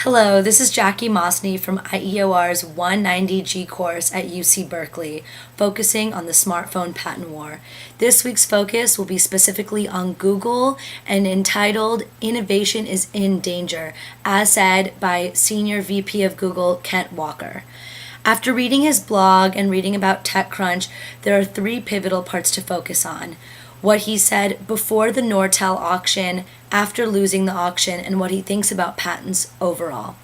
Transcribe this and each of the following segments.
Hello, this is Jackie Mosney from IEOR's 190G course at UC Berkeley, focusing on the smartphone patent war. This week's focus will be specifically on Google and entitled Innovation is in Danger, as said by Senior VP of Google, Kent Walker. After reading his blog and reading about TechCrunch, there are three pivotal parts to focus on. What he said before the Nortel auction, after losing the auction, and what he thinks about patents overall.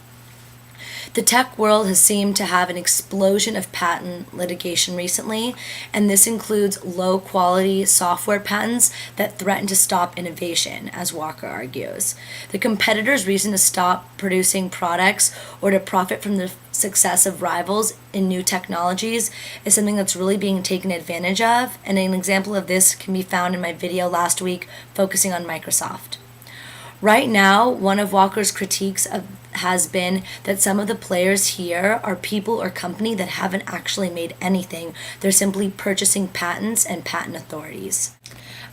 The tech world has seemed to have an explosion of patent litigation recently, and this includes low-quality software patents that threaten to stop innovation, as Walker argues. The competitors' reason to stop producing products or to profit from the success of rivals in new technologies is something that's really being taken advantage of, and an example of this can be found in my video last week focusing on Microsoft. Right now, one of Walker's critiques has been that some of the players here are people or company that haven't actually made anything. They're simply purchasing patents and patent authorities.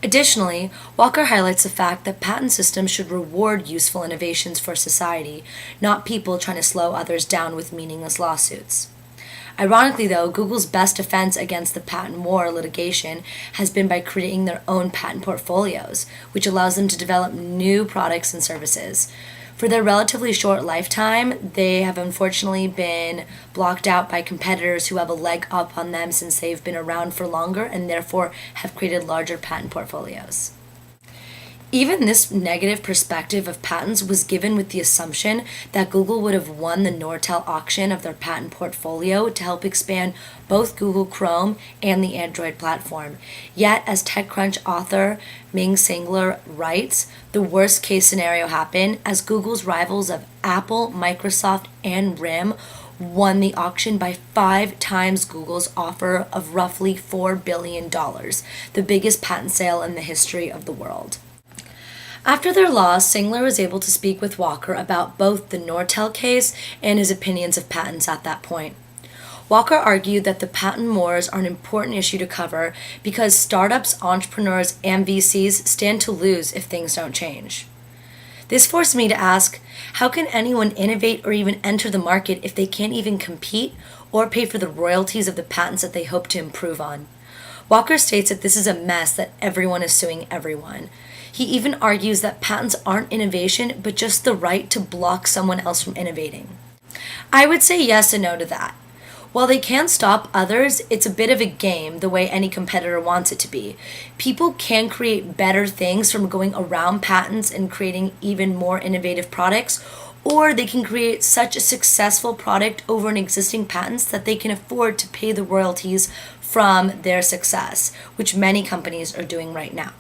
Additionally, Walker highlights the fact that patent systems should reward useful innovations for society, not people trying to slow others down with meaningless lawsuits. Ironically, though, Google's best defense against the patent war litigation has been by creating their own patent portfolios, which allows them to develop new products and services. For their relatively short lifetime, they have unfortunately been blocked out by competitors who have a leg up on them since they've been around for longer and therefore have created larger patent portfolios. Even this negative perspective of patents was given with the assumption that Google would have won the Nortel auction of their patent portfolio to help expand both Google Chrome and the Android platform. Yet, as TechCrunch author Ming Singler writes, the worst case scenario happened as Google's rivals of Apple, Microsoft, and RIM won the auction by 5 times Google's offer of roughly $4 billion, the biggest patent sale in the history of the world. After their loss, Singler was able to speak with Walker about both the Nortel case and his opinions of patents at that point. Walker argued that the patent wars are an important issue to cover because startups, entrepreneurs, and VCs stand to lose if things don't change. This forced me to ask, how can anyone innovate or even enter the market if they can't even compete or pay for the royalties of the patents that they hope to improve on? Walker states that this is a mess that everyone is suing everyone. He even argues that patents aren't innovation, but just the right to block someone else from innovating. I would say yes and no to that. While they can stop others, it's a bit of a game the way any competitor wants it to be. People can create better things from going around patents and creating even more innovative products, or they can create such a successful product over an existing patents that they can afford to pay the royalties from their success, which many companies are doing right now.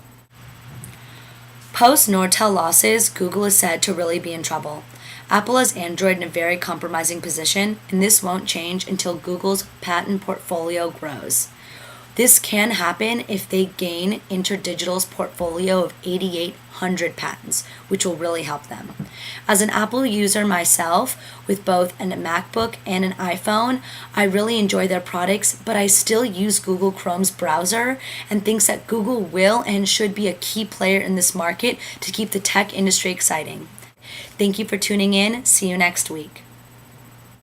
Post-Nortel losses, Google is said to really be in trouble. Apple has Android in a very compromising position, and this won't change until Google's patent portfolio grows. This can happen if they gain InterDigital's portfolio of 8,800 patents, which will really help them. As an Apple user myself, with both a MacBook and an iPhone, I really enjoy their products, but I still use Google Chrome's browser and thinks that Google will and should be a key player in this market to keep the tech industry exciting. Thank you for tuning in. See you next week.